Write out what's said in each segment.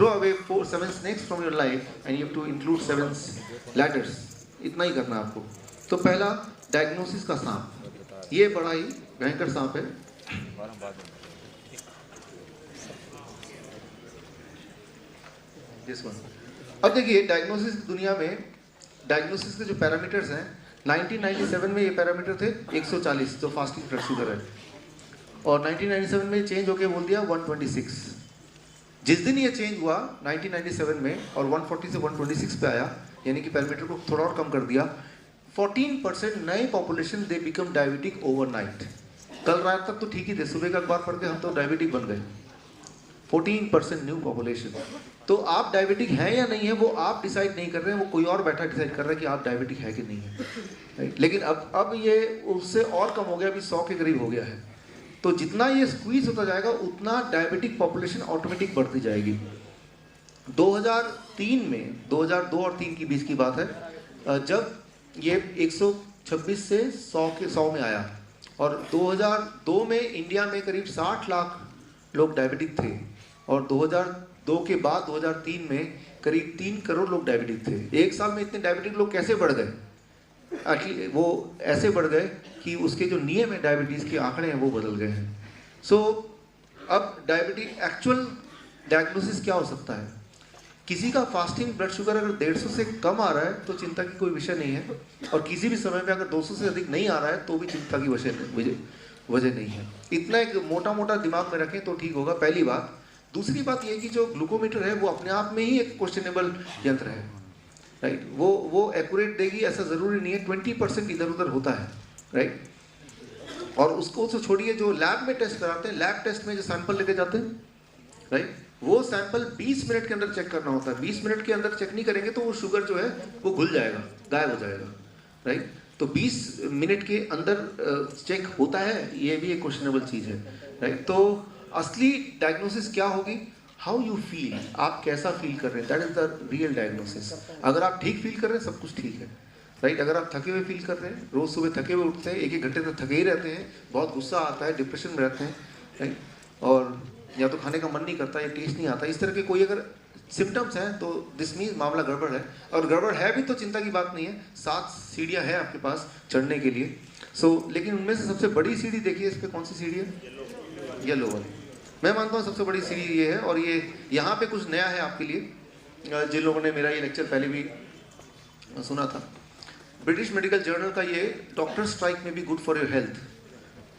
Throw away 7 snakes from your life and you have to include 7 ladders. इतना ही करना है आपको। तो पहला डायग्नोसिस का सांप, ये बड़ा ही भयंकर सांप है। This one. अब देखिए डायग्नोसिस दुनिया में डायग्नोसिस के जो पैरामीटर्स हैं, 1997 में ये पैरामीटर थे 140 जो फास्टिंग ब्लड शुगर है, और 1997 में चेंज होके बोल दिया 126। जिस दिन ये चेंज हुआ 1997 में और 140 से 126 पे आया, यानी कि पैरामीटर को थोड़ा और कम कर दिया, 14% नए population they become diabetic overnight. कल रात तक तो ठीक ही थे, सुबह का अखबार पढ़ के हम तो डायबिटिक बन गए। 14% न्यू पॉपुलेशन। तो आप डायबिटिक हैं या नहीं है वो आप डिसाइड नहीं कर रहे हैं, वो कोई और बैठा डिसाइड कर रहा है कि आप डायबिटिक है कि नहीं है। लेकिन अब ये उससे और कम हो गया, अभी 100 के करीब हो गया है। तो जितना ये स्क्वीज होता जाएगा उतना डायबिटिक पॉपुलेशन ऑटोमेटिक बढ़ती जाएगी। 2003 में 2002 और 3 की बीच की बात है, जब ये 126 से 100 में आया, और 2002 में इंडिया में करीब 60 लाख लोग डायबिटिक थे, और 2002 के बाद 2003 में करीब 3 करोड़ लोग डायबिटिक थे। एक साल में इतने डायबिटिक लोग कैसे बढ़ गए? वो ऐसे बढ़ गए कि उसके जो नियम है डायबिटीज़ के आंकड़े हैं वो बदल गए हैं। सो अब डायबिटिक एक्चुअल डायग्नोसिस क्या हो सकता है? किसी का फास्टिंग ब्लड शुगर अगर 150 से कम आ रहा है तो चिंता की कोई विषय नहीं है, और किसी भी समय में अगर 200 से अधिक नहीं आ रहा है तो भी चिंता की वजह नहीं है। इतना एक मोटा मोटा दिमाग में रखें तो ठीक होगा, पहली बात। दूसरी बात ये कि जो ग्लूकोमीटर है वो अपने आप में ही एक क्वेश्चनेबल यंत्र है, राइट। वो एक्यूरेट देगी ऐसा ज़रूरी नहीं है, 20% इधर उधर होता है, राइट। और उसको तो छोड़िए, जो लैब में टेस्ट कराते हैं, लैब टेस्ट में जो सैंपल लेके जाते हैं, राइट, वो सैंपल 20 मिनट के अंदर चेक करना होता है। 20 मिनट के अंदर चेक नहीं करेंगे तो वो शुगर जो है वो घुल जाएगा, गायब हो जाएगा, राइट। तो 20 मिनट के अंदर चेक होता है, ये भी एक क्वेश्चनेबल चीज़ है, राइट। तो असली डायग्नोसिस क्या होगी? हाउ यू फील, आप कैसा फील कर रहे हैं, that is the real diagnosis. अगर आप ठीक फील कर रहे हैं सब कुछ ठीक है, राइट। अगर आप थके हुए फील कर रहे हैं, रोज़ सुबह थके हुए उठते हैं, 1-1 घंटे तक थके ही रहते हैं, बहुत गुस्सा आता है, डिप्रेशन में रहते हैं, राइट, और या तो खाने का मन नहीं करता या टेस्ट नहीं आता, इस तरह के कोई अगर सिम्टम्स हैं तो दिस मीन्स मामला गड़बड़ है। और गड़बड़ है भी तो चिंता की बात नहीं है, 7 सीढ़ियाँ हैं आपके पास चढ़ने के लिए। लेकिन उनमें से सबसे बड़ी सीढ़ी देखिए, इस पर कौन सी सीढ़ी है? येलो वाली। मैं मानता हूँ सबसे बड़ी सीढ़ी ये है, और ये यहाँ पे कुछ नया है आपके लिए, जिन लोगों ने मेरा ये लेक्चर पहले भी सुना था। ब्रिटिश मेडिकल जर्नल का ये डॉक्टर स्ट्राइक में भी good for your health,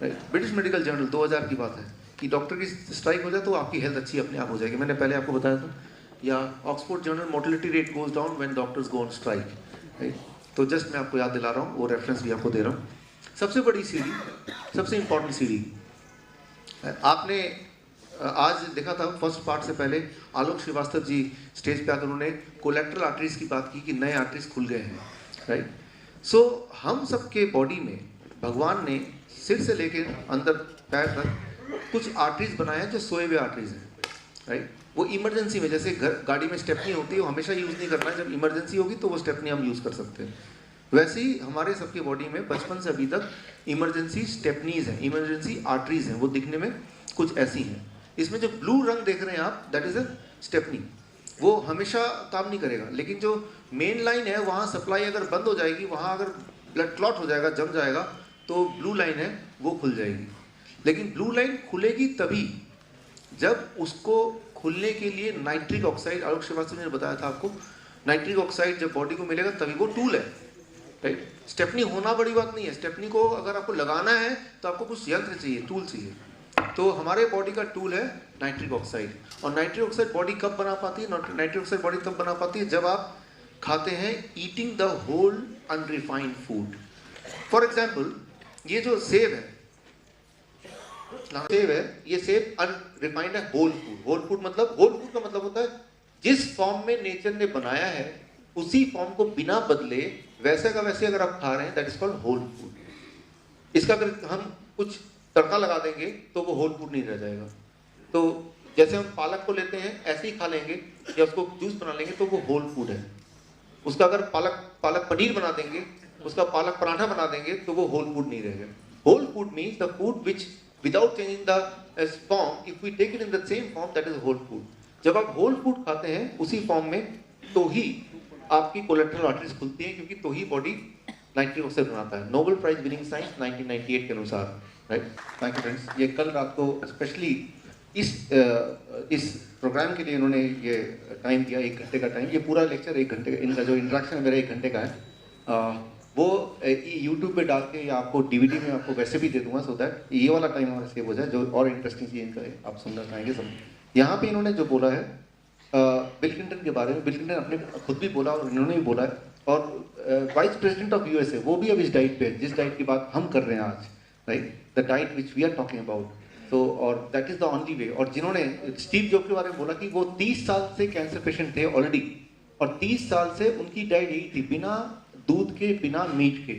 right. British medical journal 2000 की बात है कि डॉक्टर की स्ट्राइक हो जाए तो आपकी हेल्थ अच्छी अपने आप हो जाएगी, मैंने पहले आपको बताया था। या Oxford journal mortality rate goes down when doctors go on strike, right. तो जस्ट मैं आपको याद दिला रहा हूँ, वो रेफरेंस भी आपको दे रहा हूँ। सबसे बड़ी सीढ़ी, सबसे इंपॉर्टेंट सीढ़ी, आपने आज देखा था फर्स्ट पार्ट से पहले आलोक श्रीवास्तव जी स्टेज पे आकर उन्होंने कोलेक्ट्रल आर्टरीज की बात की कि नए आर्टरीज खुल गए हैं, राइट। सो हम सबके बॉडी में भगवान ने सिर से लेकर अंदर पैर तक कुछ आर्टरीज बनाए हैं जो सोए हुए आर्टरीज हैं, राइट। वो इमरजेंसी में, जैसे गाड़ी में स्टेपनी होती है, वो हमेशा यूज़ नहीं करना है, जब इमरजेंसी होगी तो वो स्टेपनी हम यूज़ कर सकते हैं। वैसे ही हमारे सबके बॉडी में बचपन से अभी तक इमरजेंसी स्टेपनीज हैं, इमरजेंसी आर्टरीज हैं, वो दिखने में कुछ ऐसी हैं। इसमें जो ब्लू रंग देख रहे हैं आप, दैट इज अ स्टेपनी। वो हमेशा काम नहीं करेगा, लेकिन जो मेन लाइन है वहाँ सप्लाई अगर बंद हो जाएगी, वहाँ अगर ब्लड क्लॉट हो जाएगा, जम जाएगा, तो ब्लू लाइन है वो खुल जाएगी। लेकिन ब्लू लाइन खुलेगी तभी जब उसको खुलने के लिए नाइट्रिक ऑक्साइड, आलोक श्रीवास्तव ने बताया था आपको, नाइट्रिक ऑक्साइड जब बॉडी को मिलेगा तभी वो टूल है, राइट। स्टेपनी होना बड़ी बात नहीं है, स्टेपनी को अगर आपको लगाना है तो आपको कुछ यंत्र चाहिए, टूल चाहिए। तो हमारे बॉडी का टूल है नाइट्रिक ऑक्साइड। और नाइट्रिक ऑक्साइड बॉडी कब बना पाती है? नाइट्रिक ऑक्साइड बॉडी तब बना पाती है जब आप खाते हैं eating the whole unrefined food. For example, ये जो सेब है, ये सेब अनरिफाइंड है, होल फूड। होल फूड मतलब, होल फूड का मतलब होता है जिस फॉर्म में नेचर ने बनाया है उसी फॉर्म को बिना बदले वैसे का वैसे अगर आप खा रहे हैं, that is called whole food. इसका अगर हम कुछ तड़का लगा देंगे तो वो होल फूड नहीं रह जाएगा। तो जैसे हम पालक को लेते हैं ऐसे ही खा लेंगे या उसको जूस बना लेंगे तो वो होल फूड है। उसका अगर पालक पनीर बना देंगे, उसका पालक पराठा बना देंगे तो वो होल फूड नहीं रहेगा। Whole food means the food which without changing the form, if we take it in the same form, that is whole food. जब आप होल फूड खाते हैं उसी फॉर्म में, तो ही आपकी कोलेट्रल आर्टरीज खुलती हैं, क्योंकि तो ही बॉडी नाइट्रिक ऑक्साइड बनाता है। नोबेल प्राइज विनिंग साइंस 1998 के अनुसार, राइट। Thank you friends. ये कल रात को स्पेशली इस प्रोग्राम के लिए इन्होंने ये टाइम दिया, 1 घंटे का टाइम। ये पूरा लेक्चर 1 घंटे का, इनका जो इंट्रैक्शन मेरा 1 घंटे का है, वो यूट्यूब पे डाल के या आपको डीवीडी में आपको वैसे भी दे दूंगा, सो दैट ये वाला टाइम हमारा सेव हो जाए। जो और इंटरेस्टिंग चीज़ इनका है आप सुनना चाहेंगे सब। यहाँ पे इन्होंने जो बोला है बिल क्लिंटन के बारे में, बिल क्लिंटन अपने खुद भी बोला और इन्होंने भी बोला है, और वाइस प्रेसिडेंट ऑफ यूएसए वो भी अब इस डाइट पे है, जिस डाइट की बात हम कर रहे हैं आज, right, the diet which we are talking about. तो और that is the only way. और जिन्होंने स्टीव जॉब के बारे में बोला कि वो 30 साल से कैंसर पेशेंट थे ऑलरेडी, और 30 साल से उनकी डाइट यही थी, बिना दूध के, बिना मीट के,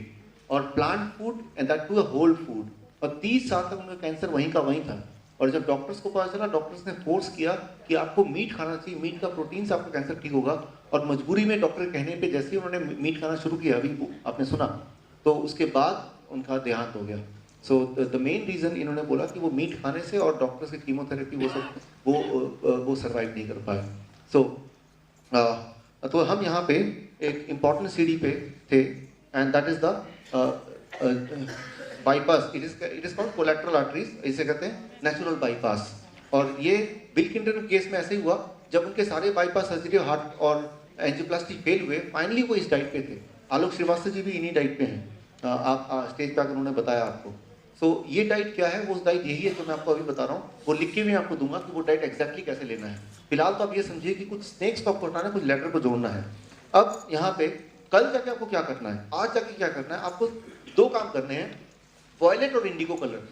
और plant food and that too a whole food. और 30 साल तक उनका कैंसर वहीं का वहीं था। और जब डॉक्टर्स को पता चला, डॉक्टर्स ने फोर्स किया कि आपको मीट खाना चाहिए, मीट का प्रोटीन से आपका कैंसर ठीक होगा। और मजबूरी में डॉक्टर के कहने पे जैसे ही उन्होंने मीट खाना शुरू किया, अभी आपने सुना, तो उसके बाद उनका देहांत हो गया। सो द मेन रीज़न इन्होंने बोला कि वो मीट खाने से और डॉक्टर्स की कीमोथेरेपी वो सब वो सर्वाइव नहीं कर पाए। सो तो हम यहाँ पे एक इम्पॉर्टेंट सीढ़ी पे थे, and that is the bypass. It is called collateral arteries, इसे कहते हैं नेचुरल बाईपास। और ये बिल क्लिंटन केस में ऐसे ही हुआ, जब उनके सारे बाईपास सर्जरी, हार्ट और एंजियोप्लास्टी फेल हुए, फाइनली वो इस डाइट पे थे। आलोक श्रीवास्तव जी भी इन्हीं डाइट पे हैं, आप स्टेज पे आकर उन्होंने बताया आपको। सो ये डाइट क्या है, वो उस डाइट यही है जो मैं आपको अभी बता रहा हूँ। वो लिख के भी आपको दूंगा कि वो डाइट एक्जैक्टली कैसे लेना है। फिलहाल तो आप ये समझिए कि कुछ स्नेक्स को आपको हटाना है, कुछ लेटर को जोड़ना है। अब यहाँ पे कल जाके आपको क्या करना है, आज जाके क्या करना है, आपको 2 काम करने हैं, वॉयलेट और इंडिगो कलर।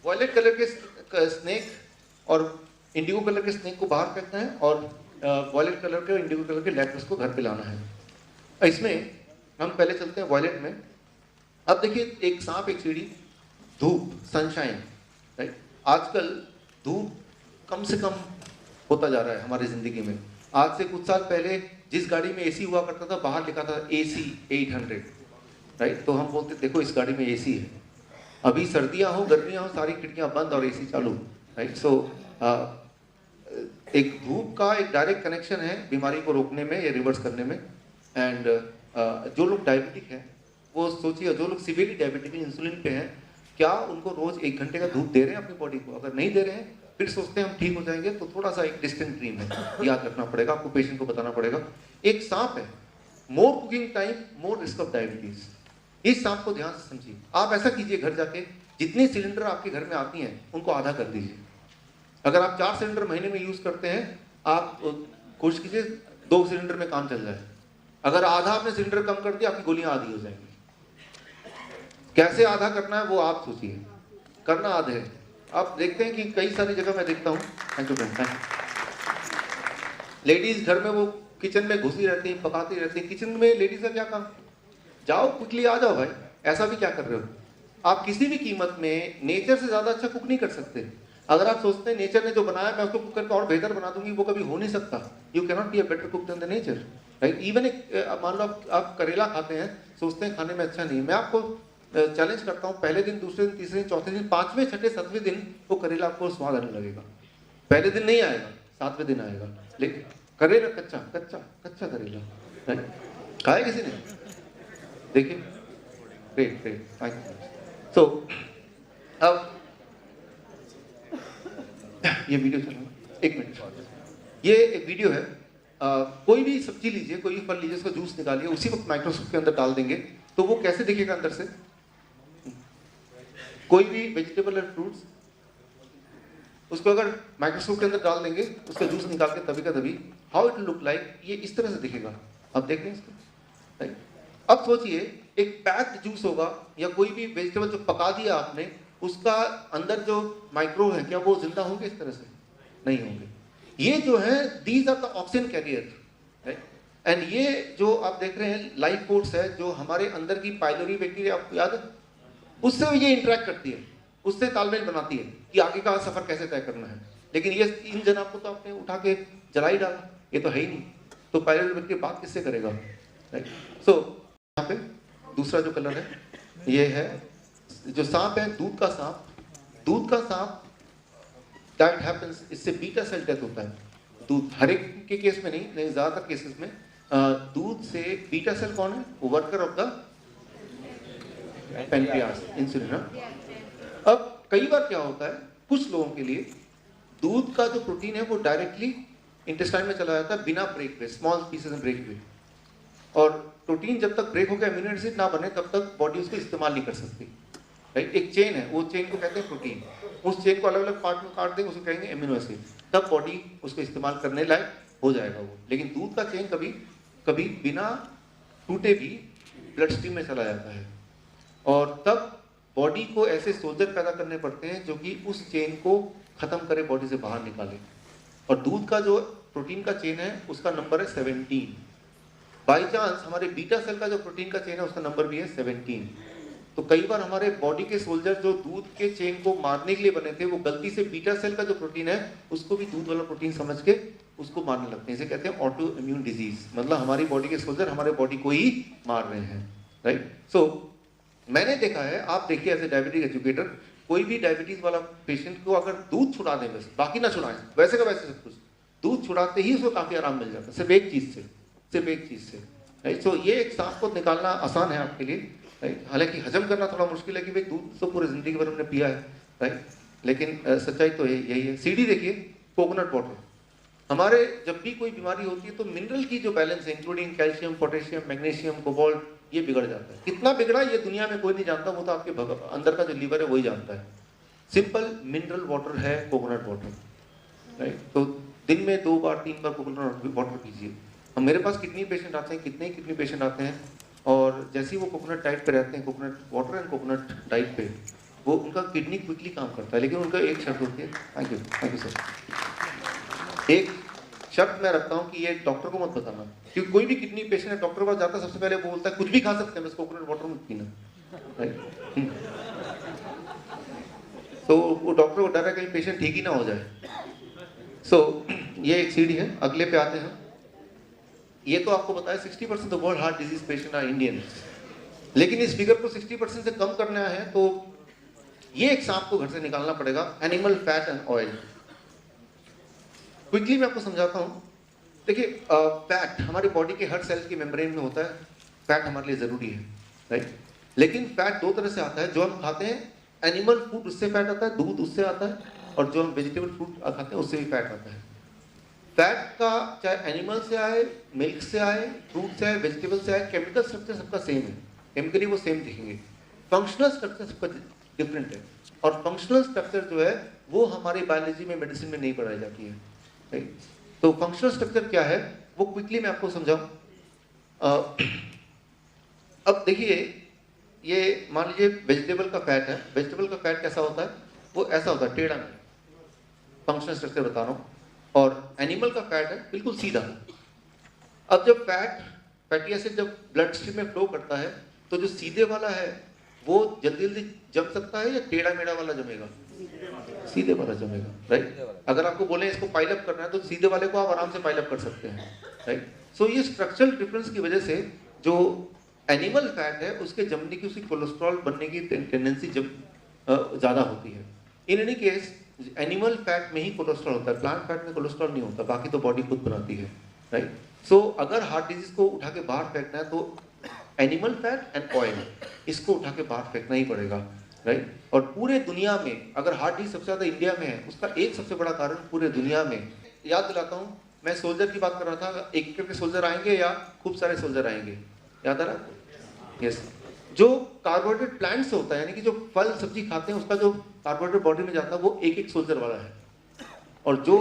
वॉयलेट कलर के स्नेक और इंडिगो कलर के स्नेक को बाहर फेंकना है, और वॉयलेट कलर के और इंडिगो कलर के लेटर्स को घर पे लाना है। इसमें हम पहले चलते हैं वॉयलेट में। अब देखिए, एक सांप, एक सीढ़ी, धूप, सनशाइन, राइट। आजकल धूप कम से कम होता जा रहा है हमारी ज़िंदगी में। आज से कुछ साल पहले जिस गाड़ी में एसी हुआ करता था, बाहर लिखा था AC 800, राइट। तो हम बोलते देखो इस गाड़ी में एसी है। अभी सर्दियां हो, गर्मियां हो, सारी खिड़कियां बंद और एसी चालू, राइट। सो एक धूप का एक डायरेक्ट कनेक्शन है बीमारी को रोकने में या रिवर्स करने में। एंड जो लोग डायबिटिक हैं, वो सोचिए, जो लोग सीवियरली डायबिटिक इंसुलिन पे हैं, क्या उनको रोज 1 घंटे का धूप दे रहे हैं अपनी बॉडी को? अगर नहीं दे रहे हैं, फिर सोचते हैं हम ठीक हो जाएंगे, तो थोड़ा सा एक डिस्टेंट ड्रीम है, याद रखना पड़ेगा आपको, पेशेंट को बताना पड़ेगा। एक सांप है, more cooking time, more risk of diabetes. इस सांप को ध्यान से समझिए। आप ऐसा कीजिए, घर जाके जितने सिलेंडर आपके घर में आती हैं उनको आधा कर दीजिए। अगर आप 4 सिलेंडर महीने में यूज करते हैं, आप कोशिश कीजिए 2 सिलेंडर में काम चल जाए। अगर आधा आपने सिलेंडर कम कर दिया, आपकी गोलियां आधी हो जाएंगी। कैसे आधा करना है वो आप सोचिए, करना आधे है। आप देखते हैं कि कई सारी जगह मैं देखता हूँ, थैंक यू फ्रेंड, लेडीज घर में वो किचन में घुसी रहती हैं, पकाती रहती हैं। किचन में लेडीज का क्या काम? जाओ क्विकली आ जाओ भाई, ऐसा भी क्या कर रहे हो? आप किसी भी कीमत में नेचर से ज्यादा अच्छा कुक नहीं कर सकते। अगर आप सोचते हैं नेचर ने जो बनाया मैं उसको कुक करके और बेहतर बना दूंगी, वो कभी हो नहीं सकता। You cannot be a better cook than the nature, right. Even एक मान लो आप करेला खाते हैं, सोचते हैं खाने में अच्छा नहीं। मैं आपको चैलेंज करता हूँ, पहले दिन, दूसरे दिन, तीसरे दिन, चौथे दिन, 5वें, 6ठे, 7वें दिन वो करेला आपको स्वाद आने लगेगा। पहले दिन नहीं आएगा, 7वें दिन आएगा। लेकिन करेला कच्चा कच्चा कच्चा करेला, राइट, खाया किसी ने? देखिए, ग्रेट ग्रेट, थैंक यू। सो अब ये वीडियो चल रहा है, 1 मिनट। ये एक वीडियो है, कोई भी सब्जी लीजिए, कोई भी फल लीजिए, उसका जूस निकालिए, उसी वक्त माइक्रोस्कोप के अंदर डाल देंगे तो वो कैसे दिखेगा अंदर से। कोई भी वेजिटेबल और फ्रूट्स, उसको अगर माइक्रोस्कोप के अंदर डाल देंगे, उसका जूस निकाल के तभी का तभी, हाउ इट लुक लाइक, ये इस तरह से दिखेगा। आप देख रहे हैं इसको, राइट। अब सोचिए, एक पैक्ड जूस होगा या कोई भी वेजिटेबल जो पका दिया आपने, उसका अंदर जो माइक्रो है, क्या वो जिंदा होंगे इस तरह से? नहीं होंगे। ये जो है, these are the oxygen carrier, right. And ये जो आप देख रहे हैं लाइफ फोर्स है, जो हमारे अंदर की पाइलोरी बैक्टीरिया, आपको याद है, उससे ये इंटरेक्ट करती है, उससे तालमेल बनाती है कि आगे का सफर कैसे तय करना है। लेकिन ये इन जनाब को तो आपने उठा के जला ही डाला, ये तो है ही नहीं, तो पाइलोरी बैक्टीरिया बात किससे करेगा, राइट। सो यहाँ पे दूसरा जो कलर है, ये है जो सांप है, दूध का सांप। दूध का सांप दैट हैपेंस, इससे बीटा सेल डेथ होता है। दूध, हर एक के केस में नहीं, लेकिन ज़्यादातर केसेस में दूध से बीटा सेल कौन है, वो worker of the pancreas, insulin. अब कई बार क्या होता है, कुछ लोगों के लिए दूध का जो प्रोटीन है वो डायरेक्टली इंटेस्टाइन में चला जाता है बिना ब्रेक पे, स्मॉल पीसेस में ब्रेक पे, और प्रोटीन जब तक ब्रेक होकर अमीनो एसिड ना बने तब तक बॉडी उसको इस्तेमाल नहीं कर सकती, राइट। एक चेन है, वो चेन को कहते हैं प्रोटीन, उस चेन को अलग अलग पार्ट में काट देंगे, उसको कहेंगे अमीनो एसिड, तब बॉडी उसको इस्तेमाल करने लायक हो जाएगा वो। लेकिन दूध का चेन कभी कभी बिना टूटे भी ब्लड स्ट्रीम में चला जाता है, और तब बॉडी को ऐसे सोल्जर पैदा करने पड़ते हैं जो कि उस चेन को खत्म करे, बॉडी से बाहर निकाले। और दूध का जो प्रोटीन का चेन है उसका नंबर है 17। बाई चांस हमारे बीटा सेल का जो प्रोटीन का चेन है उसका नंबर भी है 17। तो कई बार हमारे बॉडी के सोल्जर जो दूध के चेन को मारने के लिए बने थे, वो गलती से बीटा सेल का जो प्रोटीन है उसको भी दूध वाला प्रोटीन समझ के उसको मारने लगते हैं। इसे कहते हैं ऑटो इम्यून डिजीज, मतलब हमारी बॉडी के सोल्जर हमारे बॉडी को ही मार रहे हैं, राइट। सो मैंने देखा है, आप देखिए एज ए डायबिटिक एजुकेटर, कोई भी डायबिटीज वाला पेशेंट को अगर दूध छुड़ा दें, बस बाकी ना छुड़ाएं, वैसे का वैसे सब कुछ, दूध छुड़ाते ही उसको काफी आराम मिल जाता है, सिर्फ एक चीज से, सिर्फ एक चीज से, राइट। सो ये एक सांप को निकालना आसान है आपके लिए, राइट। हालांकि हजम करना थोड़ा मुश्किल है कि भाई दूध तो पूरी जिंदगी भर हमने पिया है, राइट, लेकिन सच्चाई तो यही है। सीडी देखिए, कोकोनट वाटर, हमारे जब भी कोई बीमारी होती है तो मिनरल की जो बैलेंस है, including calcium, potassium, magnesium, cobalt, ये बिगड़ जाता है। कितना बिगड़ा ये दुनिया में कोई नहीं जानता, वो तो आपके अंदर का जो लीवर है वही जानता है। सिंपल मिनरल वाटर है कोकोनट वाटर, राइट। तो दिन में 2 बार 3 बार कोकोनट वाटर पीजिए। अब मेरे पास किडनी पेशेंट आते हैं, कितने किडनी पेशेंट आते हैं, और जैसे ही वो कोकोनट डाइट पे रहते हैं, coconut water and coconut diet पे, वो उनका किडनी क्विकली काम करता है। लेकिन उनका एक शर्त होती है, थैंक यू सर, एक शर्त मैं रखता हूँ कि ये डॉक्टर को मत बताना, क्योंकि कोई भी किडनी पेशेंट है डॉक्टर के पास जाता है, सबसे पहले वो बोलता है कुछ भी खा सकते हैं बस कोकोनट वाटर मत पीना, राइट। तो वो डॉक्टर को डर है कहीं पेशेंट ठीक ही ना हो जाए। सो ये एक सीढ़ी है। अगले पे आते हैं। ये तो आपको बताया 60% of world heart disease patient are Indian, लेकिन इस फिगर को 60% से कम करना है तो ये एक सांप को घर से निकालना पड़ेगा, animal fat and oil. Quickly मैं आपको समझाता हूँ। देखिए, फैट हमारी बॉडी के हर सेल की मेम्ब्रेन में होता है, फैट हमारे लिए ज़रूरी है, राइट। लेकिन फैट 2 तरह से आता है। जो हम खाते हैं एनिमल फूड, उससे फैट आता है, दूध उससे आता है, और जो हम वेजिटेबल फ्रूट खाते हैं उससे भी फैट आता है। फैट का चाहे एनिमल से आए, मिल्क से आए, फ्रूट से आए, वेजिटेबल से आए, केमिकल स्ट्रक्चर सबका सेम है, केमिकली वो सेम दिखेंगे, फंक्शनल स्ट्रक्चर सबका डिफरेंट है। और फंक्शनल स्ट्रक्चर जो है वो हमारी बायोलॉजी में, मेडिसिन में नहीं पढ़ाई जाती है, राइट। तो फंक्शनल स्ट्रक्चर क्या है वो क्विकली मैं आपको समझाऊं। अब देखिए, ये मान लीजिए वेजिटेबल का फैट है। वेजिटेबल का फैट कैसा होता है, वो ऐसा होता है टेढ़ा में, फंक्शनल स्ट्रक्चर बता रहा हूँ। और एनिमल का फैट है बिल्कुल सीधा। अब जब फैटी एसिड जब ब्लड स्ट्रीम में फ्लो करता है तो जो सीधे वाला है वो जल्दी जल्दी जम सकता है या टेढ़ा मेढ़ा वाला जमेगा? सीधे वाला जमेगा, राइट। अगर आपको बोले इसको पाइल अप करना है तो सीधे वाले को आप आराम से पाइल अप कर सकते हैं, राइट। सो ये स्ट्रक्चरल डिफरेंस की वजह से जो एनिमल फैट है उसके जमने की, उसकी कोलेस्ट्रॉल बनने की टेंडेंसी ज़्यादा होती है। In any case animal fat में ही कोलेस्ट्रॉल होता है, प्लांट फैट में कोलेस्ट्रॉल नहीं होता, बाकी तो बॉडी खुद बनाती है, राइट। सो अगर हार्ट डिजीज को उठा के बाहर फेंकना है तो एनिमल फैट एंड ऑयल, इसको उठा के बाहर फेंकना ही पड़ेगा, राइट। और पूरे दुनिया में अगर हार्ट डिजीज सबसे ज़्यादा इंडिया में है, उसका एक सबसे बड़ा कारण पूरे दुनिया में, याद दिलाता हूँ, मैं सोल्जर की बात कर रहा था, एक करके सोल्जर आएंगे या खूब सारे सोल्जर आएंगे, याद आ रहा है? यस। जो कार्बोहाइड्रेट प्लांट से होता है, यानी कि जो फल सब्जी खाते हैं उसका जो कार्बोहाइड्रेट बॉडी में जाता है वो एक एक सोल्जर वाला है, और जो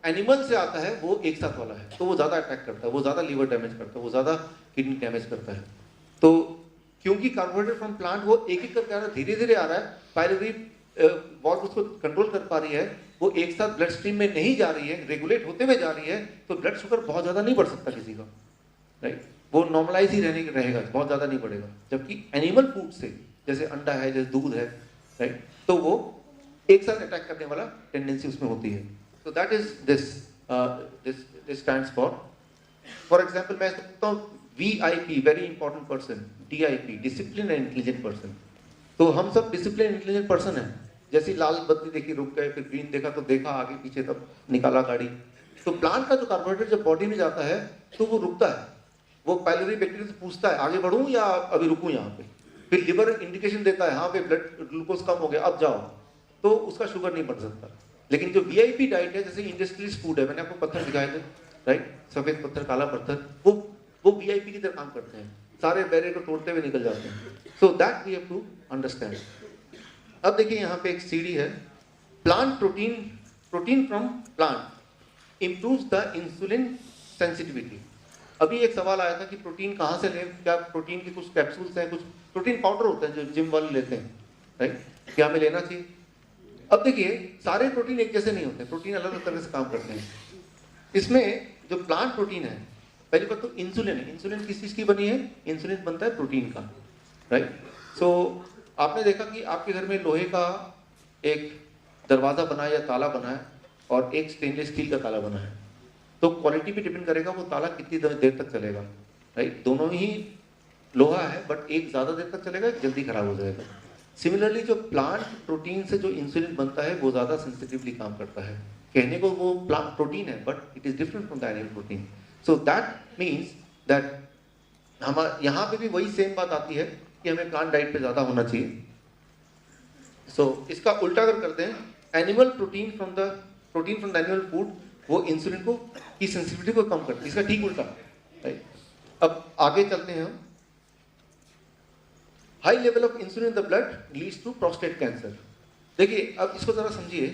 एनिमल से आता है वो एक साथ वाला है, तो वो ज़्यादा अटैक करता है, वो ज़्यादा लीवर डैमेज करता है, वो ज़्यादा किडनी डैमेज करता है। तो क्योंकि कार्बोहाइड्रेट फ्रॉम प्लांट वो एक एक करके आ रहा है, धीरे धीरे आ रहा है, पायलोरी वॉल्व उसको कंट्रोल कर पा रही है, वो एक साथ ब्लड स्ट्रीम में नहीं जा रही है, रेगुलेट होते हुए जा रही है, तो ब्लड शुगर बहुत ज़्यादा नहीं बढ़ सकता किसी का, राइट। वो नॉर्मलाइज ही रहेगा, बहुत ज़्यादा नहीं बढ़ेगा। जबकि एनिमल फूड से, जैसे अंडा है, जैसे दूध है, राइट, तो वो एक साथ अटैक करने वाला टेंडेंसी उसमें होती है। So that is this stands for example मैं कहता हूँ VIP, very important person, DIP, disciplined and intelligent person। तो हम सब disciplined intelligent person हैं। जैसी लाल बत्ती देखी रुक गए, फिर ग्रीन देखा तो देखा आगे पीछे, तब निकाला गाड़ी, तो प्लांट का जो कार्बोहाइड्रेट जब बॉडी में जाता है तो वो रुकता है, वो पाइलोरी बैक्टीरिया से पूछता है आगे बढ़ूं या अभी रुकूं यहाँ पे, फिर लिवर इंडिकेशन देता है हाँ पे ब्लड ग्लूकोज कम हो गया अब जाओ, तो उसका शुगर नहीं बढ़ सकता। लेकिन जो वीआईपी डाइट है, जैसे इंडस्ट्रियलिस्ट फूड है, मैंने आपको पत्थर दिखाए थे राइट, सफेद पत्थर काला पत्थर, वो वीआईपी की तरह काम करते हैं, सारे बैरियर को तोड़ते हुए निकल जाते हैं। So that we have to understand. अब देखिए यहाँ पे एक सीढ़ी है, plant protein from plant improves the insulin sensitivity. अभी एक सवाल आया था कि प्रोटीन कहाँ से लें, क्या प्रोटीन के कुछ कैप्सूल्स हैं, कुछ प्रोटीन पाउडर होते हैं जो जिम वाले लेते हैं राइट, क्या हमें लेना चाहिए? अब देखिए सारे प्रोटीन एक जैसे नहीं होते, प्रोटीन अलग अलग तरह से काम करते हैं। इसमें जो प्लांट प्रोटीन है, पहली बात तो इंसुलिन है, इंसुलिन किस चीज़ की बनी है? इंसुलिन बनता है प्रोटीन का राइट। सो आपने देखा कि आपके घर में लोहे का एक दरवाज़ा बना है या ताला बना है और एक स्टेनलेस स्टील का ताला बना है, तो क्वालिटी पे डिपेंड करेगा वो ताला कितनी देर तक चलेगा राइट। दोनों ही लोहा है बट एक ज़्यादा देर तक चलेगा, एक जल्दी खराब हो जाएगा। सिमिलरली जो प्लांट प्रोटीन से जो इंसुलिन बनता है वो ज़्यादा सेंसिटिवली काम करता है। कहने को वो प्लांट प्रोटीन है but it is different from the animal protein. So that means that हम यहाँ पे भी वही सेम बात आती है कि हमें प्लांट डाइट पे ज़्यादा होना चाहिए। सो इसका उल्टा अगर करते हैं, animal protein from the animal food वो इंसुलिन को की सेंसिटिविटी को कम करती है, इसका ठीक उल्टा राइट। अब आगे चलते हैं हम। High level of insulin in the blood leads to prostate cancer. देखिए अब इसको जरा समझिए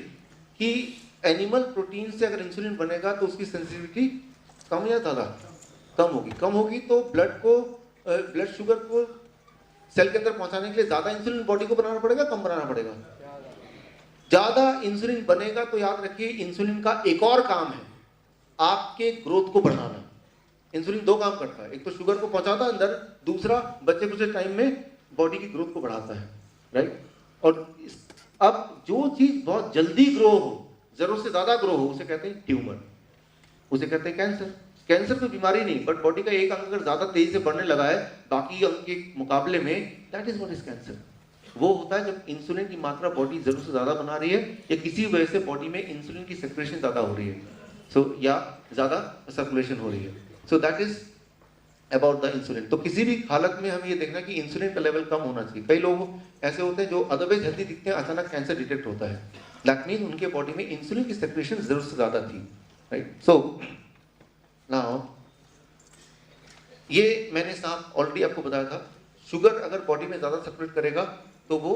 कि एनिमल प्रोटीन से अगर इंसुलिन बनेगा तो उसकी सेंसिटिविटी कम या ज़्यादा? कम होगी तो ब्लड शुगर को सेल के अंदर पहुंचाने के लिए ज़्यादा इंसुलिन बॉडी को बनाना पड़ेगा, कम बनाना पड़ेगा? ज़्यादा इंसुलिन बनेगा। तो याद रखिए इंसुलिन का एक और काम है आपके ग्रोथ को बढ़ाना। इंसुलिन दो काम करता है, एक तो शुगर को पहुंचाता है अंदर, दूसरा बच्चे कुछ टाइम में बॉडी की ग्रोथ को बढ़ाता है राइट। और अब जो चीज बहुत जल्दी ग्रो हो, जरूरत से ज्यादा ग्रो हो, उसे कहते हैं ट्यूमर, उसे कहते हैं कैंसर। कैंसर तो बीमारी नहीं, बट बॉडी का एक अंग अगर ज्यादा तेजी से बढ़ने लगा है बाकी अंग के मुकाबले में, that is what is cancer. वो होता है जब इंसुलिन की मात्रा बॉडी जरूरत से ज्यादा बना रही है या किसी वजह से बॉडी में इंसुलिन की सेक्रेशन ज्यादा हो रही है, या ज्यादा सर्कुलेशन हो रही है। So that is about the insulin. तो किसी भी हालत में हमें ये देखना कि इंसुलिन का लेवल कम होना चाहिए। कई लोग ऐसे होते हैं जो अदरवाइज हेल्दी दिखते हैं, अचानक कैंसर डिटेक्ट होता है, दैट मीन उनके बॉडी में इंसुलिन की सेक्रेशन जरूरत से ज्यादा थी राइट। सो नाउ ये मैंने साथ ऑलरेडी आपको बताया था, शुगर अगर बॉडी में ज्यादा सर्कुलेट करेगा तो वो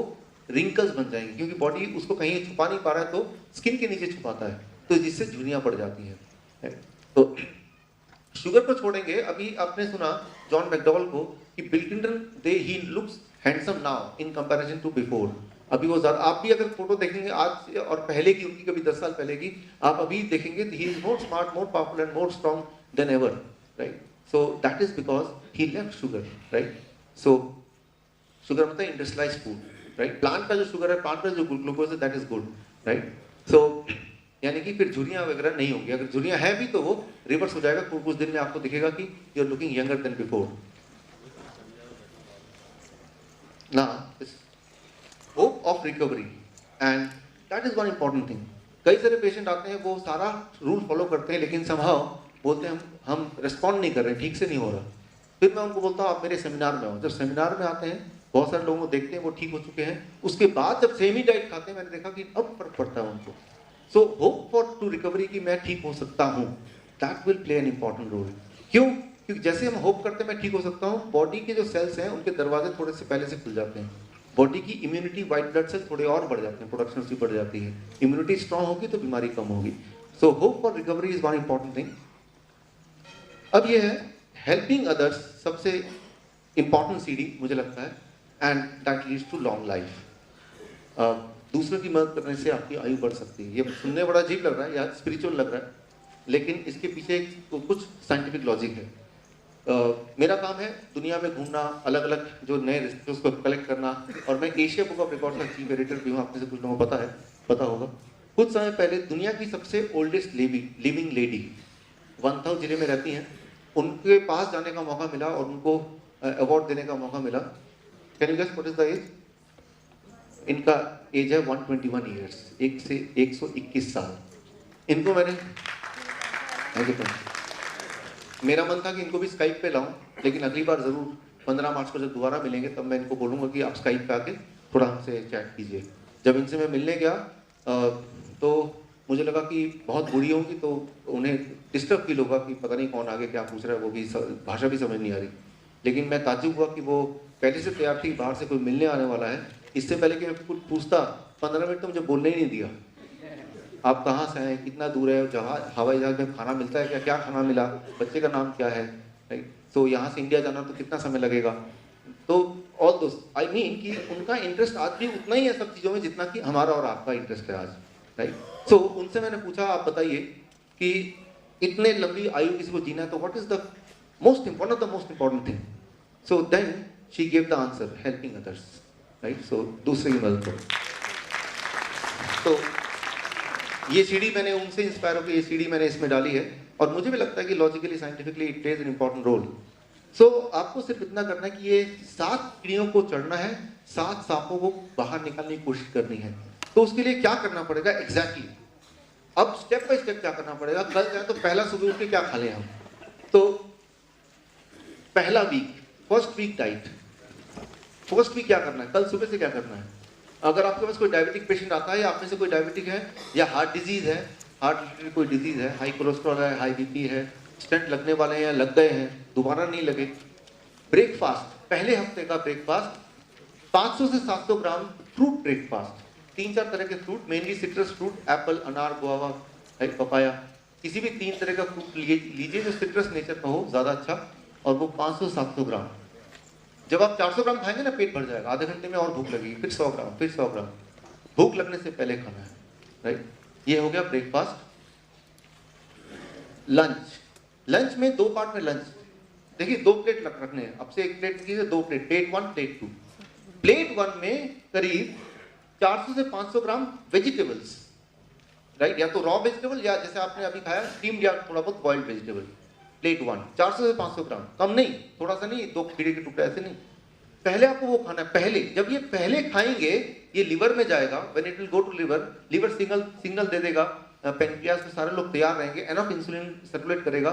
रिंकल्स बन जाएंगे, क्योंकि बॉडी उसको कहीं छुपा नहीं पा रहा है तो स्किन के नीचे छुपाता है, तो जिससे झुर्रियां पड़ जाती हैं। तो शुगर को छोड़ेंगे। अभी आपने सुना जॉन मैकडॉवल को कि Bill Clinton he looks handsome now in comparison to before. अभी वो ज्यादा, आप भी अगर फोटो देखेंगे आज और पहले की, उनकी कभी 10 साल पहले की आप अभी देखेंगे तो he is more smart, more powerful and more strong then ever right. So that is because he left sugar right. So sugar मतलब इंडस्ट्रियलाइज्ड फूड राइट। प्लांट का जो शुगर है, प्लांट का जो ग्लूकोज है, दैट इज गुड राइट। सो यानी कि फिर झुर्रियां वगैरह नहीं होंगी। अगर झुर्रियां है भी तो वो रिवर्स हो जाएगा, कुछ दिन में आपको दिखेगा कि you are looking younger than before. Now hope of recovery and that is one important thing. कई सारे पेशेंट आते हैं, वो सारा रूल फॉलो करते हैं लेकिन समहाउ बोलते हैं हम रिस्पॉन्ड नहीं कर रहे, ठीक से नहीं हो रहा। फिर मैं उनको बोलता हूँ आप मेरे सेमिनार में आओ। जब सेमिनार में आते हैं बहुत सारे लोगों को देखते हैं वो ठीक हो चुके हैं, उसके बाद जब सेम ही डाइट खाते हैं मैंने देखा कि अब फर्क पड़ता है उनको। So hope for to recovery कि मैं ठीक हो सकता हूँ, that will play an important role. क्यों? क्योंकि जैसे हम होप करते हैं मैं ठीक हो सकता हूँ, बॉडी के जो सेल्स हैं उनके दरवाजे थोड़े से पहले से खुल जाते हैं, बॉडी की इम्यूनिटी, व्हाइट ब्लड सेल थोड़े और बढ़ जाते हैं, प्रोडक्शन उसकी बढ़ जाती है, इम्यूनिटी स्ट्रांग होगी तो बीमारी कम होगी। सो hope for recovery is one important thing. अब ये है हेल्पिंग अदर्स, सबसे इंपॉर्टेंट सीढ़ी मुझे लगता है, and that leads to long life. दूसरों की मदद करने से आपकी आयु बढ़ सकती है। ये सुनने बड़ा अजीब लग रहा है या स्पिरिचुअल लग रहा है, लेकिन इसके पीछे कुछ साइंटिफिक लॉजिक है। मेरा काम है दुनिया में घूमना, अलग अलग जो नए रिसर्च को कलेक्ट करना, और मैं एशिया बुक ऑफ रिकॉर्ड्स का चीफ एडिटर भी हूँ, आप में से कुछ लोगों को पता होगा। कुछ समय पहले दुनिया की सबसे ओल्डेस्ट लिविंग लेडी 1000 जिले में रहती हैं, उनके पास जाने का मौका मिला और उनको अवार्ड देने का मौका मिला। Can you guess what is the age? इनका एज है 121 ईयर्स, 1 से 121 साल। इनको मैंने थैंक यू। मेरा मन था कि इनको भी स्काइप पे लाऊं, लेकिन अगली बार ज़रूर 15 मार्च को जब दोबारा मिलेंगे तब मैं इनको बोलूँगा कि आप स्काइप पे आके थोड़ा हमसे चैट कीजिए। जब इनसे मैं मिलने गया तो मुझे लगा कि बहुत बूढ़ी होंगी तो उन्हें डिस्टर्ब फील होगा कि पता नहीं कौन आगे क्या पूछ रहा है, वो भी भाषा भी समझ नहीं आ रही। लेकिन मैं ताज्जुब हुआ कि वो पहले से तैयार थी, बाहर से कोई मिलने आने वाला है। इससे पहले कि मैं कुछ पूछता 15 मिनट तो मुझे बोलने ही नहीं दिया। आप कहाँ से हैं, कितना दूर है, जहाज हवाई जहाज में खाना मिलता है क्या, क्या खाना मिला, बच्चे का नाम क्या है, राइट। तो यहाँ से इंडिया जाना तो कितना समय लगेगा। तो ऑल दोस्त आई मीन कि उनका इंटरेस्ट आज भी उतना ही है सब चीज़ों में जितना कि हमारा और आपका इंटरेस्ट है आज, राइट। सो उनसे मैंने पूछा, आप बताइए कि इतने लंबी आयु किसी को जीना है तो what is the most important thing. So then she gave the answer, helping others, right. So दूसरे की मदद करो। तो ये सीढ़ी मैंने उनसे इंस्पायर होकर ये सीढ़ी मैंने इसमें डाली है, और मुझे भी लगता है कि logically scientifically it plays an important role. So आपको सिर्फ इतना करना है कि ये 7 सीढ़ियों को चढ़ना है, 7 सांपों को बाहर निकालने की कोशिश करनी है। तो उसके लिए क्या करना पड़ेगा एग्जैक्टली, अब स्टेप बाय स्टेप क्या करना पड़ेगा। कल जाए तो पहला सुबह उठ के क्या खा लें हम, तो पहला week, first week diet. First week क्या करना है, कल सुबह से क्या करना है। अगर आपके पास कोई डायबिटिक पेशेंट आता है, या आप में से कोई डायबिटिक है या हार्ट डिजीज है, हार्ट रिलेटेड कोई डिजीज है, हाई कोलेस्ट्रॉल है, हाई बीपी है, स्टेंट लगने वाले हैं या लग गए हैं, दोबारा नहीं लगे, ब्रेकफास्ट, पहले हफ्ते का ब्रेकफास्ट 500 से 700 ग्राम फ्रूट ब्रेकफास्ट, 3-4 तरह के fruit, mainly citrus fruit, Apple, अनार, गुआवा, पपाया, किसी भी 3 तरह का फ्रूट लीजिए जो सिट्रस नेचर का हो, ज़्यादा अच्छा, और वो 500-700 ग्राम। जब आप 400 ग्राम खाएंगे ना पेट भर जाएगा, आधे घंटे में और भूख लगेगी, फिर 100 ग्राम, फिर 100 ग्राम, भूख लगने से पहले खाना है, राइट। ये हो गया ब्रेकफास्ट। लंच में 2 पार्ट में लंच, देखिए 2 प्लेट रखने हैं, अब से 1 प्लेट कीजिए, 2 प्लेट, प्लेट 1, प्लेट 2। प्लेट 1 में करीब 400 से 500 ग्राम वेजिटेबल्स, राइट, या तो रॉ वेजिटेबल या जैसे आपने अभी खाया स्टीम्ड या थोड़ा बहुत बॉइल्ड वेजिटेबल। प्लेट 1 400 से 500 ग्राम, कम नहीं, थोड़ा सा नहीं, 2 कीड़े के टुकड़े ऐसे नहीं। पहले आपको वो खाना है, पहले, जब ये पहले खाएंगे ये लिवर में जाएगा, when it will go to liver, liver signal दे देगा पेनक्रियास में, सारे लोग तैयार रहेंगे, एनफ इंसुलिन सर्कुलेट करेगा,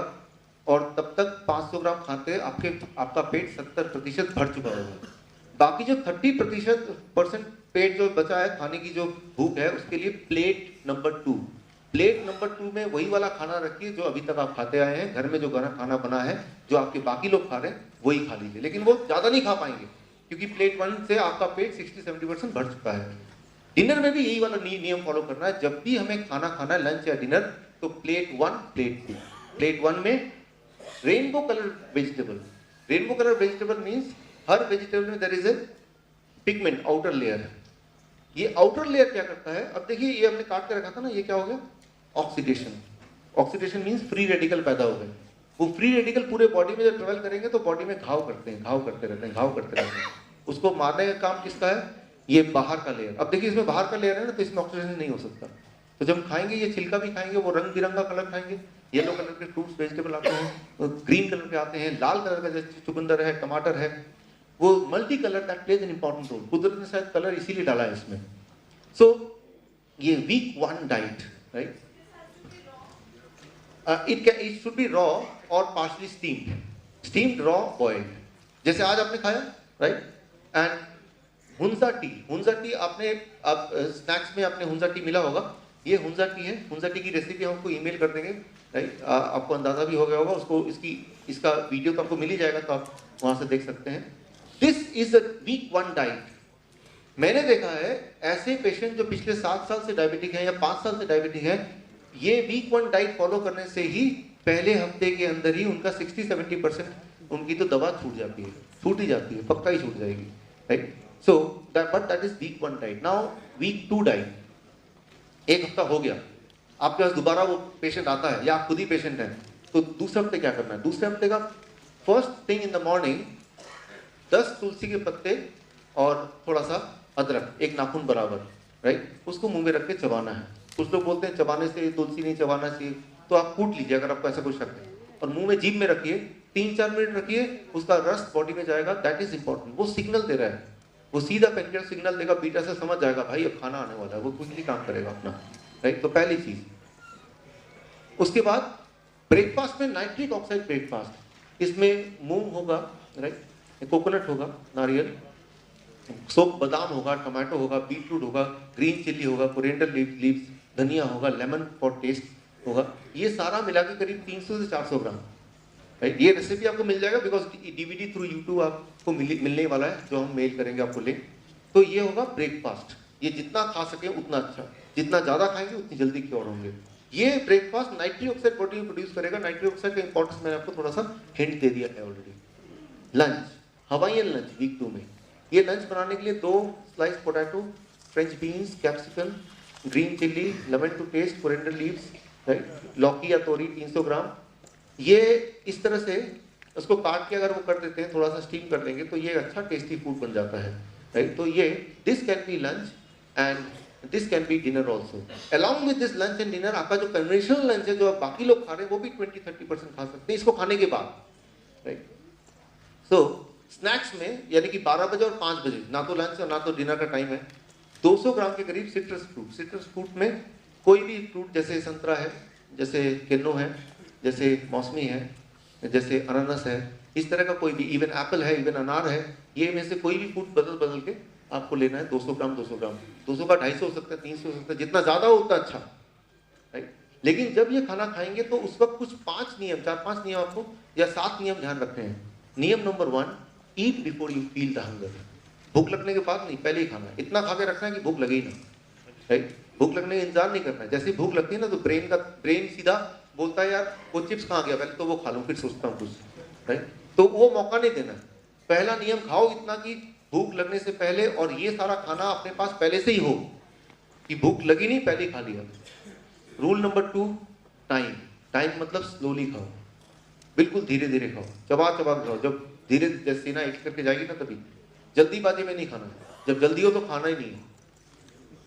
और तब तक 500 ग्राम खाते आपका पेट 70% भर चुका होगा। बाकी जो 30% पेट जो बचा है, खाने की जो भूख है, उसके लिए प्लेट नंबर 2, प्लेट नंबर 2 में वही वाला खाना रखिए जो अभी तक आप खाते आए हैं, घर में जो खाना बना है, जो आपके बाकी लोग खा रहे हैं वही खा लीजिए, लेकिन वो ज़्यादा नहीं खा पाएंगे क्योंकि प्लेट 1 से आपका पेट 60-70% भर चुका है। डिनर में भी यही वाला नियम फॉलो करना है, जब भी हमें खाना खाना है, लंच या डिनर, तो प्लेट 1, प्लेट 2। प्लेट 1 में rainbow colour vegetable, rainbow colour vegetable means हर वेजिटेबल में there is a pigment, outer layer. ये आउटर लेयर क्या करता है, अब देखिए ये हमने काट के रखा था ना, ये क्या हो गया, oxidation. Oxidation means free radical पैदा हो गए। वो फ्री रेडिकल पूरे बॉडी में जब ट्रेवल करेंगे तो बॉडी में घाव करते हैं, घाव करते रहते हैं। उसको मारने का काम किसका है, ये बाहर का लेयर। अब देखिए इसमें बाहर का लेयर है ना, तो इसमें ऑक्सीडेशन नहीं हो सकता। तो जब खाएंगे ये छिलका भी खाएंगे, वो रंग बिरंगा कलर खाएंगे, येलो कलर के फ्रूट्स वेजिटेबल आते हैं, ग्रीन कलर के आते हैं, लाल कलर का जैसे चुकंदर है, टमाटर है, वो multi colour that plays an important role. कुदरत ने शायद कलर इसीलिए डाला है इसमें। सो ये week 1 diet, right. it should be raw or partially steamed, raw, boiled, जैसे आज आपने खाया, राइट। एंड हुंजा टी आपने, आप स्नैक्स में आपने हुंजा टी मिला होगा, ये हुंजा टी है। हुंजा टी की रेसिपी हम आपको ईमेल कर देंगे, राइट। आपको अंदाजा भी हो गया होगा, उसको इसका वीडियो तो आपको मिल ही जाएगा, तो आप वहां से देख सकते हैं। This is a week 1 diet. मैंने देखा है ऐसे पेशेंट जो पिछले 7 साल से डायबिटिक है या 5 साल से डायबिटिक है, ये वीक 1 डाइट फॉलो करने से ही पहले हफ्ते के अंदर ही उनका 60-70% उनकी तो दवा छूट जाती है, छूट ही जाती है, पक्का ही छूट जाएगी, right. So but that is week 1 diet. Now week 2 diet, 1 हफ्ता हो गया, आपके पास दोबारा वो पेशेंट आता है या आप खुद ही पेशेंट हैं, तो दूसरे हफ्ते क्या करना है। दूसरे हफ्ते का first thing in the morning 10 तुलसी के पत्ते और थोड़ा सा अदरक, 1 नाखून बराबर, राइट, उसको मुंह में रख के चबाना है। कुछ लोग बोलते हैं चबाने से तुलसी नहीं चबाना चाहिए, तो आप कूट लीजिए अगर आपको ऐसा कुछ शक है, और मुंह में जीभ में रखिए, 3-4 मिनट रखिए, उसका रस बॉडी में जाएगा, दैट इज इंपॉर्टेंट। वो सिग्नल दे रहा है, वो सीधा पेनक्रियास सिग्नल देगा, बीटा से समझ जाएगा भाई अब खाना आने वाला है, वो कुछ नहीं काम करेगा अपना, राइट। तो पहली चीज। उसके बाद ब्रेकफास्ट में नाइट्रिक ऑक्साइड ब्रेकफास्ट, इसमें मूंग होगा, राइट, कोकोनट होगा, नारियल, सोप बादाम होगा, टमाटो होगा, बीटरूट होगा, ग्रीन चिल्ली होगा, कोरिएंडर लीव्स, धनिया होगा, लेमन फॉर टेस्ट होगा। ये सारा मिला के करीब 300 से 400 ग्राम, राइट। ये रेसिपी आपको मिल जाएगा बिकॉज डीवीडी थ्रू यूट्यूब आपको मिलने वाला है, जो हम मेल करेंगे आपको लिंक। तो ये होगा ब्रेकफास्ट। ये जितना खा सके उतना अच्छा, जितना ज़्यादा खाएंगे उतनी जल्दी क्योर होंगे। ये ब्रेकफास्ट नाइट्रिक ऑक्साइड बॉडी में प्रोड्यूस करेगा। नाइट्रिक ऑक्साइड का इंपॉर्टेंस मैंने आपको थोड़ा सा हिंट दे दिया है already. Lunch, Hawaiian lunch week 2 में। ये लंच बनाने के लिए 2 slice potato, French beans, capsicum, green chilli, lemon to taste, coriander leaves, right, लौकी या तोरी 300 ग्राम। ये इस तरह से उसको काट के अगर वो कर देते हैं, थोड़ा सा स्टीम कर देंगे तो ये अच्छा टेस्टी फूड बन जाता है, राइट। तो ये this can be lunch and this can be dinner also. Along with this lunch and dinner आपका जो कन्वेंशनल लंच है, जो आप बाकी लोग खा रहे हैं, वो भी 20-30% खा सकते हैं इसको खाने के बाद, राइट। सो स्नैक्स में यानी कि 12 बजे और 5 बजे, ना तो लंच और ना तो डिनर का टाइम है, 200 ग्राम के करीब सिट्रस फ्रूट। सिट्रस फ्रूट में कोई भी फ्रूट, जैसे संतरा है, जैसे किन्नू है, जैसे मौसमी है, जैसे अनानास है, इस तरह का कोई भी, इवन एप्पल है, इवन अनार है, ये में से कोई भी फ्रूट बदल के आपको लेना है। 200 ग्राम 200 ग्राम, 200 का 250 हो सकता है, 300 हो सकता है, जितना ज़्यादा हो उतना अच्छा, राइट। लेकिन जब ये खाना खाएंगे तो उस वक्त कुछ 4-5 नियम आपको या 7 नियम ध्यान रखने हैं। नियम number 1, eat before you feel the hunger. भूख लगने के बाद नहीं, पहले ही खाना है। इतना खा के रखना है कि भूख लगे ही ना, राइट। भूख लगने का इंतजार नहीं करना है। जैसे भूख लगती है ना तो ब्रेन सीधा बोलता है यार वो चिप्स कहाँ गया, पहले तो वो खा लूँ फिर सोचता हूँ कुछ, राइट। तो वो मौका नहीं देना। पहला नियम, खाओ इतना कि भूख लगने से पहले, और ये सारा खाना अपने पास पहले से ही हो कि भूख लगी नहीं, पहले ही खा लिया। रूल नंबर 2, टाइम मतलब स्लोली खाओ, बिल्कुल धीरे धीरे खाओ, चबा चबा खाओ। जब धीरे जैसे सीना एक करके जाएगी ना, तभी जल्दीबाजी में नहीं खाना, जब जल्दी हो तो खाना ही नहीं है।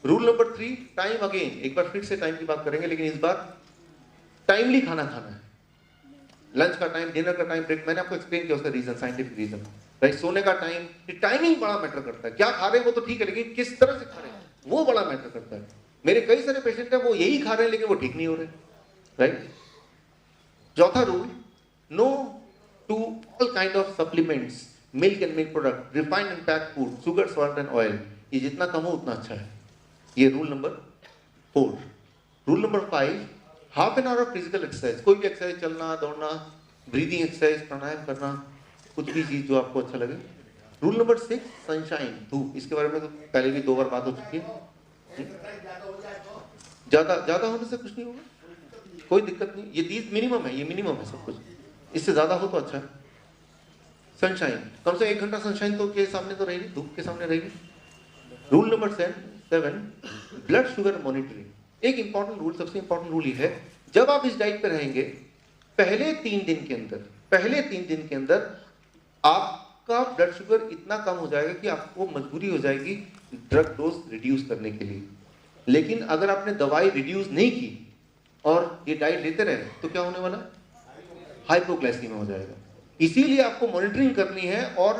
रूल नंबर 3, टाइम अगेन, एक बार फिर से टाइम की बात करेंगे, लेकिन इस बार टाइमली खाना है। लंच का टाइम, डिनर का टाइम, ब्रेक, मैंने आपको एक्सप्लेन किया उसका रीजन, साइंटिफिक रीजन, राइट। सोने का टाइम, टाइमिंग बड़ा मैटर करता है। क्या खा रहे हैं वो तो ठीक है, लेकिन किस तरह से खा रहे हैं वो बड़ा मैटर करता है। मेरे कई सारे पेशेंट हैं वो यही खा रहे हैं लेकिन वो ठीक नहीं हो रहे, राइट। चौथा rule, no to all kind of supplements, milk and milk product, refined and packed food, sugar, salt and oil. ये जितना कम हो उतना अच्छा है। ये rule number 4। Rule number 5, half an hour of physical exercise. कोई भी एक्सरसाइज, चलना, दौड़ना, ब्रीदिंग एक्सरसाइज, प्राणायाम करना, कुछ भी चीज जो आपको अच्छा लगे। रूल नंबर 6, सनशाइन, धूप। इसके बारे में तो पहले भी 2 बार बात हो चुकी है। ज्यादा होने से कुछ नहीं होगा, कोई दिक्कत नहीं। ये मिनिमम है, ये मिनिमम है सब कुछ। इससे ज्यादा हो तो अच्छा है। सनशाइन, कम से 1 घंटा सनशाइन तो के सामने तो रहेगी, धूप के सामने रहेगी। Rule number 7, blood sugar monitoring. एक इंपॉर्टेंट रूल, सबसे इंपॉर्टेंट रूल ये है, जब आप इस डाइट पे रहेंगे, पहले 3 दिन के अंदर आपका ब्लड शुगर इतना कम हो जाएगा कि आपको मजबूरी हो जाएगी ड्रग डोज रिड्यूस करने के लिए। लेकिन अगर आपने दवाई रिड्यूस नहीं की और ये डाइट लेते रहे तो क्या होने वाला, हाइपोग्लाइसीमिया हो जाएगा। इसीलिए आपको मॉनिटरिंग करनी है, और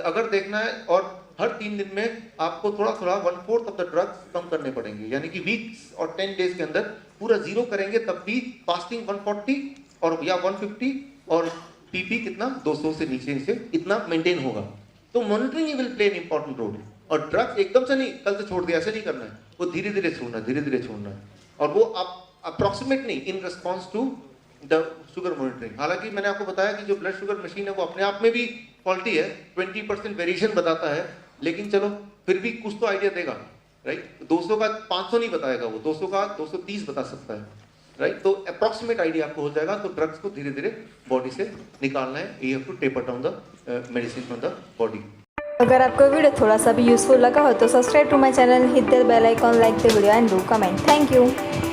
अगर देखना है, और हर 3 दिन में आपको थोड़ा 1/4 ऑफ द ड्रग्स कम करने पड़ेंगे। यानी कि वीक्स और 10 डेज के अंदर पूरा 0 करेंगे, तब भी फास्टिंग 140 और या 150 और पीपी कितना 200 से नीचे इतना मेंटेन होगा। तो monitoring will play an important role. और ड्रग्स एकदम से नहीं, कल से छोड़ दिया, ऐसे नहीं करना है, वो धीरे धीरे छोड़ना है। और वो आप अप्रोक्सीमेट नहीं, in response to the sugar monitoring. हालांकि मैंने आपको बताया कि जो ब्लड शुगर मशीन है वो अपने आप में भी फॉल्टी है, 20% वेरिएशन बताता है, लेकिन चलो फिर भी कुछ तो आइडिया देगा, राइट। 200 का 500 नहीं बताएगा वो, 200 का 230 बता सकता है, राइट। तो अप्रोक्सीमेट आइडिया आपको हो जाएगा। तो ड्रग्स को धीरे धीरे बॉडी से निकालना है। You have to taper down the medicine from the body. अगर आपको वीडियो थोड़ा सा भी यूजफुल लगा हो तो subscribe to my channel, hit the bell icon, like the video and do comment. Thank you.